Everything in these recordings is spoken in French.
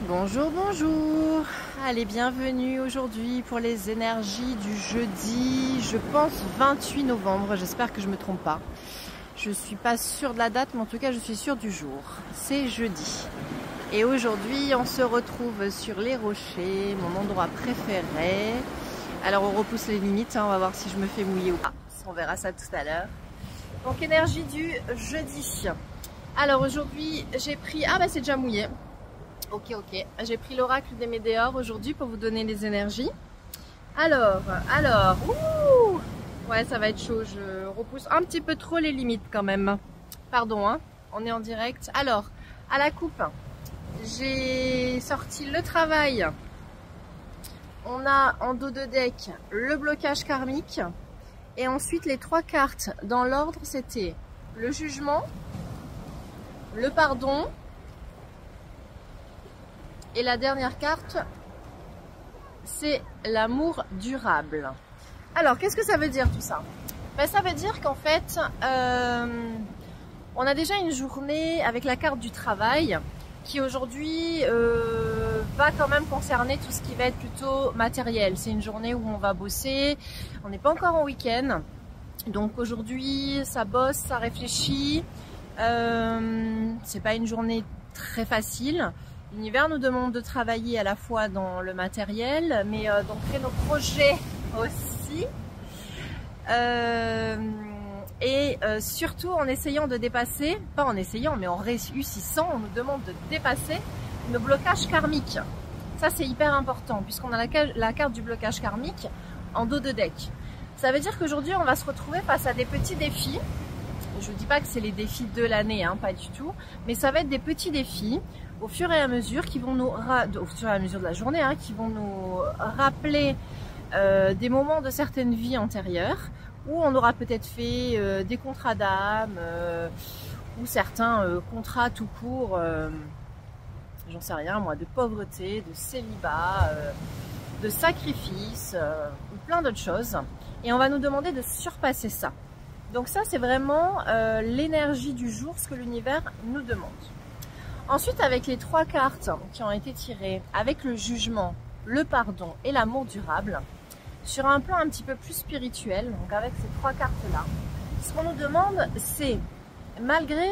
Bonjour, bonjour. Allez, bienvenue aujourd'hui pour les énergies du jeudi, je pense 28 novembre, j'espère que je ne me trompe pas. Je ne suis pas sûre de la date, mais en tout cas je suis sûre du jour. C'est jeudi. Et aujourd'hui, on se retrouve sur les rochers, mon endroit préféré. Alors on repousse les limites, on va voir si je me fais mouiller ou pas. On verra ça tout à l'heure. Donc énergie du jeudi. Alors aujourd'hui, j'ai pris... Ah bah c'est déjà mouillé. Ok. J'ai pris l'oracle des Médéors aujourd'hui pour vous donner les énergies. Alors, ouh, ouais, ça va être chaud. Je repousse un petit peu trop les limites quand même. Pardon, hein, on est en direct. Alors, à la coupe, j'ai sorti le travail. On a en dos de deck le blocage karmique. Et ensuite, les trois cartes dans l'ordre, c'était le jugement, le pardon. Et la dernière carte, c'est l'amour durable. Alors, qu'est-ce que ça veut dire tout ça? Ben, ça veut dire qu'en fait, on a déjà une journée avec la carte du travail qui aujourd'hui va quand même concerner tout ce qui va être plutôt matériel. C'est une journée où on va bosser, on n'est pas encore en week-end. Donc aujourd'hui, ça bosse, ça réfléchit. C'est pas une journée très facile. L'univers nous demande de travailler à la fois dans le matériel, mais d'ancrer nos projets aussi. Surtout en essayant de dépasser, pas en essayant, mais en réussissant, on nous demande de dépasser nos blocages karmiques. Ça, c'est hyper important, puisqu'on a la carte du blocage karmique en dos de deck. Ça veut dire qu'aujourd'hui, on va se retrouver face à des petits défis. Je ne dis pas que c'est les défis de l'année, hein, pas du tout, mais ça va être des petits défis au fur et à mesure qui vont nous au fur et à mesure de la journée, hein, qui vont nous rappeler des moments de certaines vies antérieures où on aura peut-être fait des contrats d'âme ou certains contrats tout court, j'en sais rien moi, de pauvreté, de célibat, de sacrifice ou plein d'autres choses. Et on va nous demander de surpasser ça. Donc ça, c'est vraiment l'énergie du jour, ce que l'univers nous demande. Ensuite, avec les trois cartes qui ont été tirées, avec le jugement, le pardon et l'amour durable, sur un plan un petit peu plus spirituel, donc avec ces trois cartes-là, ce qu'on nous demande, c'est, malgré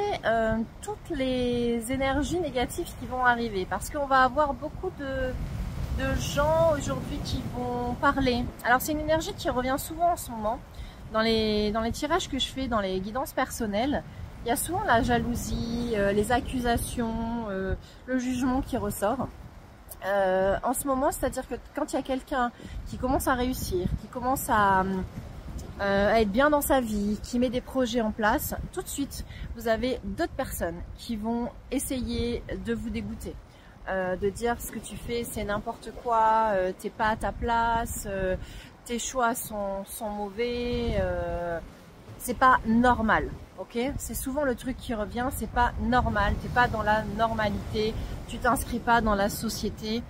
toutes les énergies négatives qui vont arriver, parce qu'on va avoir beaucoup de gens aujourd'hui qui vont parler. Alors c'est une énergie qui revient souvent en ce moment. Dans les tirages que je fais, dans les guidances personnelles, il y a souvent la jalousie, les accusations, le jugement qui ressort. En ce moment, c'est-à-dire que quand il y a quelqu'un qui commence à réussir, qui commence à être bien dans sa vie, qui met des projets en place, tout de suite, vous avez d'autres personnes qui vont essayer de vous dégoûter. De dire ce que tu fais c'est n'importe quoi, t'es pas à ta place, tes choix sont mauvais, c'est pas normal, ok? C'est souvent le truc qui revient, c'est pas normal, t'es pas dans la normalité, tu t'inscris pas dans la société.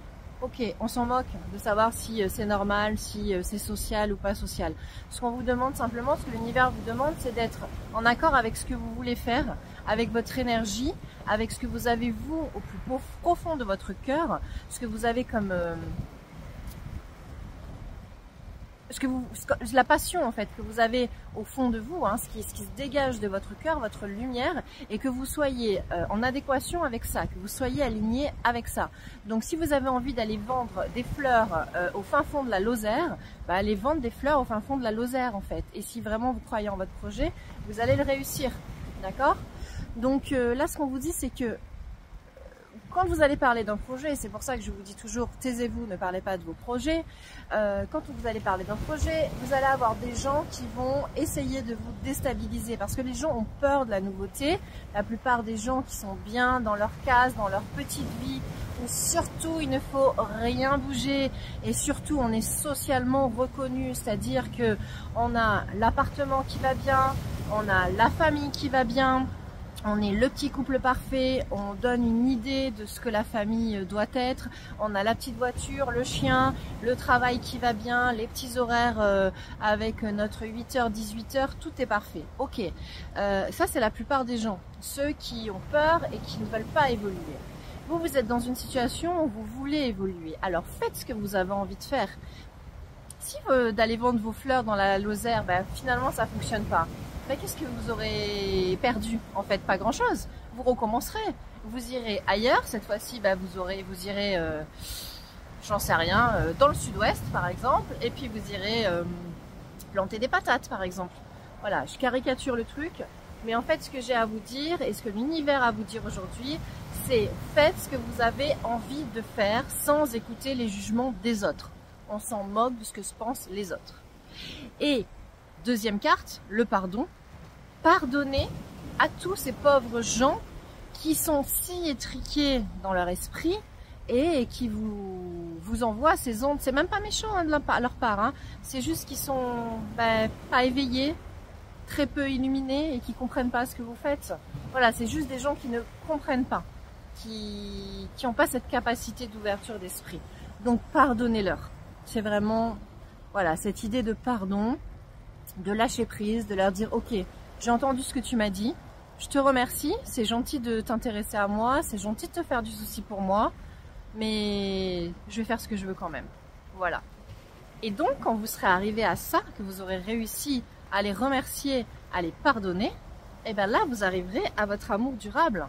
Ok, on s'en moque de savoir si c'est normal, si c'est social ou pas social. Ce qu'on vous demande simplement, ce que l'univers vous demande, c'est d'être en accord avec ce que vous voulez faire, avec votre énergie, avec ce que vous avez vous au plus profond de votre cœur, ce que vous avez comme la passion en fait que vous avez au fond de vous, hein, ce qui se dégage de votre cœur, votre lumière, et que vous soyez en adéquation avec ça, que vous soyez aligné avec ça. Donc si vous avez envie d'aller vendre des fleurs au fin fond de la Lozère, bah, allez vendre des fleurs au fin fond de la Lozère en fait. Et si vraiment vous croyez en votre projet, vous allez le réussir, d'accord? Donc là ce qu'on vous dit c'est que quand vous allez parler d'un projet, c'est pour ça que je vous dis toujours, taisez-vous, ne parlez pas de vos projets. Quand vous allez parler d'un projet, vous allez avoir des gens qui vont essayer de vous déstabiliser parce que les gens ont peur de la nouveauté. La plupart des gens qui sont bien dans leur case, dans leur petite vie, où surtout il ne faut rien bouger et surtout on est socialement reconnu, c'est-à-dire que on a l'appartement qui va bien, on a la famille qui va bien. On est le petit couple parfait, on donne une idée de ce que la famille doit être, on a la petite voiture, le chien, le travail qui va bien, les petits horaires avec notre 8h, 18h, tout est parfait. Ok, ça c'est la plupart des gens, ceux qui ont peur et qui ne veulent pas évoluer. Vous êtes dans une situation où vous voulez évoluer. Alors faites ce que vous avez envie de faire. Si d'aller vendre vos fleurs dans la Lozère, ben, finalement ça fonctionne pas. Ben, qu'est-ce que vous aurez perdu? En fait, pas grand-chose. Vous recommencerez. Vous irez ailleurs. Cette fois-ci, ben, vous irez, j'en sais rien, dans le sud-ouest par exemple. Et puis vous irez planter des patates par exemple. Voilà, je caricature le truc. Mais en fait, ce que j'ai à vous dire et ce que l'univers a à vous dire aujourd'hui, c'est faites ce que vous avez envie de faire sans écouter les jugements des autres. On s'en moque de ce que se pensent les autres. Et deuxième carte, le pardon. Pardonnez à tous ces pauvres gens qui sont si étriqués dans leur esprit et qui vous envoient ces ondes. C'est même pas méchant hein, de leur part, hein. C'est juste qu'ils sont pas éveillés, très peu illuminés et qui comprennent pas ce que vous faites. Voilà, c'est juste des gens qui ne comprennent pas, qui n'ont pas cette capacité d'ouverture d'esprit. Donc pardonnez-leur. C'est vraiment, voilà, cette idée de pardon, de lâcher prise, de leur dire, ok, j'ai entendu ce que tu m'as dit, je te remercie, c'est gentil de t'intéresser à moi, c'est gentil de te faire du souci pour moi, mais je vais faire ce que je veux quand même. Voilà. Et donc, quand vous serez arrivé à ça, que vous aurez réussi à les remercier, à les pardonner, et bien là, vous arriverez à votre amour durable.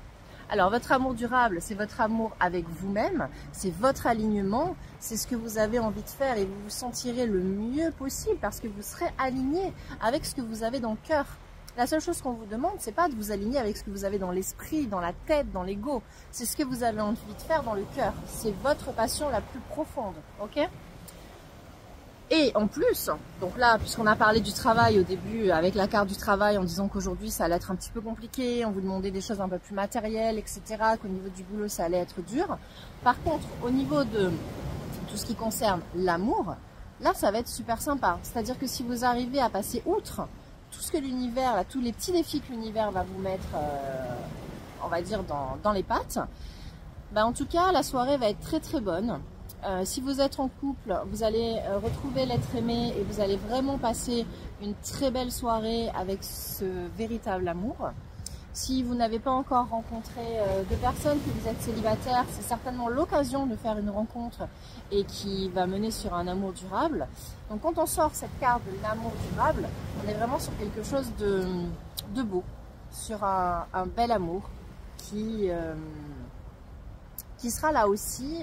Alors, votre amour durable, c'est votre amour avec vous-même, c'est votre alignement, c'est ce que vous avez envie de faire et vous vous sentirez le mieux possible parce que vous serez aligné avec ce que vous avez dans le cœur. La seule chose qu'on vous demande, c'est pas de vous aligner avec ce que vous avez dans l'esprit, dans la tête, dans l'ego. C'est ce que vous avez envie de faire dans le cœur. C'est votre passion la plus profonde, ok ? Et en plus, donc là, puisqu'on a parlé du travail au début, avec la carte du travail, en disant qu'aujourd'hui ça allait être un petit peu compliqué, on vous demandait des choses un peu plus matérielles, etc., qu'au niveau du boulot ça allait être dur. Par contre, au niveau de tout ce qui concerne l'amour, là ça va être super sympa. C'est-à-dire que si vous arrivez à passer outre tout ce que l'univers, tous les petits défis que l'univers va vous mettre, on va dire, dans les pattes, en tout cas la soirée va être très très bonne. Si vous êtes en couple, vous allez retrouver l'être aimé et vous allez vraiment passer une très belle soirée avec ce véritable amour. Si vous n'avez pas encore rencontré de personnes, que vous êtes célibataire, c'est certainement l'occasion de faire une rencontre et qui va mener sur un amour durable. Donc quand on sort cette carte de l'amour durable, on est vraiment sur quelque chose de beau, sur un bel amour qui sera là aussi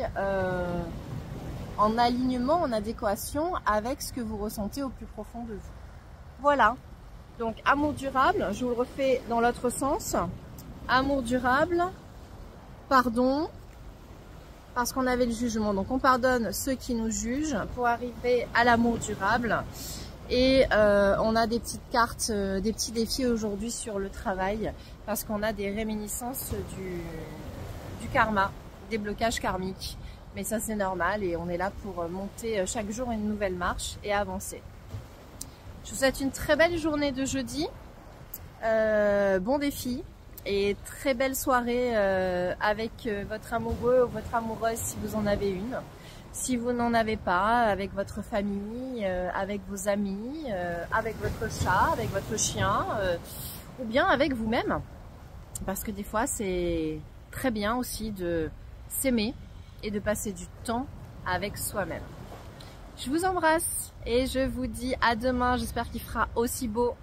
en alignement, en adéquation avec ce que vous ressentez au plus profond de vous. Voilà, donc amour durable, je vous le refais dans l'autre sens. Amour durable, pardon, parce qu'on avait le jugement. Donc on pardonne ceux qui nous jugent pour arriver à l'amour durable. Et on a des petites cartes, des petits défis aujourd'hui sur le travail, parce qu'on a des réminiscences du karma, des blocages karmiques. Mais ça c'est normal et on est là pour monter chaque jour une nouvelle marche et avancer. Je vous souhaite une très belle journée de jeudi, bon défi et très belle soirée avec votre amoureux ou votre amoureuse si vous en avez une. Si vous n'en avez pas, avec votre famille, avec vos amis, avec votre chat, avec votre chien ou bien avec vous-même. Parce que des fois c'est très bien aussi de s'aimer et de passer du temps avec soi-même. Je vous embrasse et je vous dis à demain. J'espère qu'il fera aussi beau